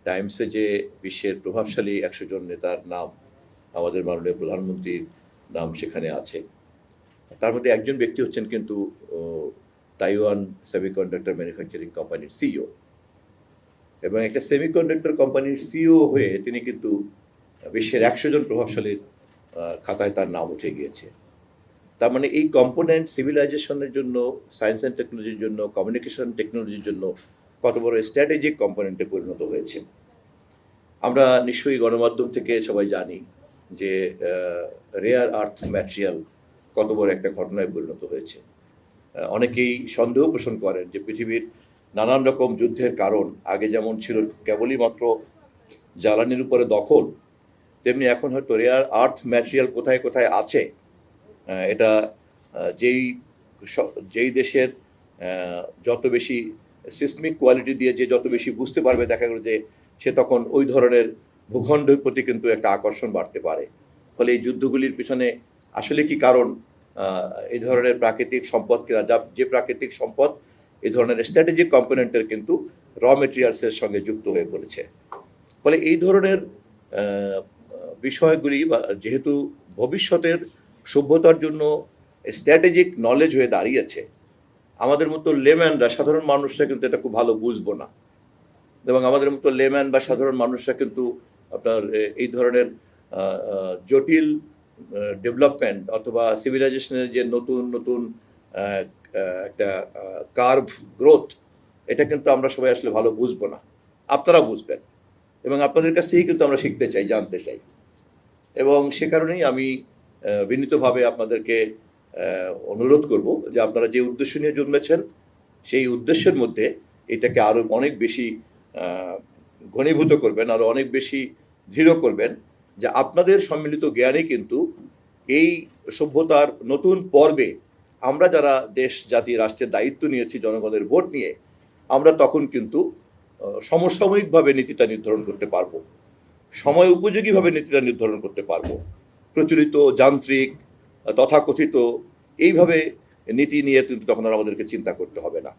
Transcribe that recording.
টাইমসে যে বিশ্বের প্রভাবশালী 100 জন নেতার নাম, আমাদের মাননীয় প্রধানমন্ত্রীর নাম সেখানে আছে। তার মধ্যে একজন ব্যক্তি হচ্ছেন কিন্তু তাইওয়ান সেমিকন্ডাক্টর ম্যানুফ্যাকচারিং কোম্পানির সিইও, এবং একটা সেমিকন্ডাক্টর কোম্পানির সিইও হয়ে তিনি কিন্তু বিশ্বের 100 জন প্রভাবশালীর খাতায় তার নাম উঠে গিয়েছে। তার মানে এই কম্পোনেন্ট সিভিলাইজেশনের জন্য, সায়েন্স অ্যান্ড টেকনোলজির জন্য, কমিউনিকেশন টেকনোলজির জন্য কত বড় স্ট্র্যাটেজিক কম্পোনেন্টে পরিণত হয়েছে। আমরা নিশ্চয়ই গণমাধ্যম থেকে সবাই জানি যে রেয়ার আর্থ ম্যাটেরিয়াল কত বড় একটা ঘটনায় পরিণত হয়েছে। অনেকেই সন্দেহ পোষণ করেন যে পৃথিবীর নানান রকম যুদ্ধের কারণ আগে যেমন ছিল কেবলই মাত্র জ্বালানির উপরে দখল, তেমনি এখন হয়তো রেয়ার আর্থ ম্যাটেরিয়াল কোথায় কোথায় আছে এটা যেই দেশের যত বেশি সিসমিক কোয়ালিটি দিয়ে যে যত বেশি বুঝতে পারবে, দেখা গেল যে সে তখন ওই ধরনের ভূখণ্ডের প্রতি কিন্তু একটা আকর্ষণ বাড়তে পারে। ফলে এই যুদ্ধগুলির পিছনে আসলে কি কারণ, এই ধরনের প্রাকৃতিক সম্পদ কিনা, যে প্রাকৃতিক সম্পদ এই ধরনের স্ট্র্যাটেজিক কম্পোনেন্টের কিন্তু র মেটেরিয়ালসের সঙ্গে যুক্ত হয়ে পড়েছে। ফলে এই ধরনের বিষয়গুলি বা যেহেতু ভবিষ্যতের সভ্যতার জন্য স্ট্র্যাটেজিক নলেজ হয়ে দাঁড়িয়েছে, আমাদের মতো লেম্যানরা, সাধারণ মানুষরা কিন্তু এটা খুব ভালো বুঝবো না, এবং আমাদের মতো লেম্যান বা সাধারণ মানুষরা কিন্তু আপনার এই ধরনের জটিল ডেভেলপমেন্ট অথবা সিভিলাইজেশনের যে নতুন নতুন একটা কার্ভ গ্রোথ, এটা কিন্তু আমরা সবাই আসলে ভালো বুঝবো না। আপনারা বুঝবেন, এবং আপনাদের কাছ থেকেই কিন্তু আমরা শিখতে চাই, জানতে চাই। এবং সে কারণেই আমি বিনীতভাবে আপনাদেরকে অনুরোধ করব যে আপনারা যে উদ্দেশ্য নিয়ে জন্মেছেন, সেই উদ্দেশ্যের মধ্যে এটাকে আরও অনেক বেশি ঘনীভূত করবেন, আরও অনেক বেশি দৃঢ় করবেন, যে আপনাদের সম্মিলিত জ্ঞানে কিন্তু এই সভ্যতার নতুন পর্বে আমরা যারা দেশ, জাতি, রাষ্ট্রের দায়িত্ব নিয়েছি জনগণের ভোট নিয়ে, আমরা তখন কিন্তু সমসাময়িকভাবে নীতিটা নির্ধারণ করতে পারবো, সময় উপযোগীভাবে নীতিটা নির্ধারণ করতে পারবো। প্রচলিত যান্ত্রিক তথাকথিত এইভাবে নীতি নিয়ে কিন্তু তখন আর আমাদেরকে চিন্তা করতে হবে না।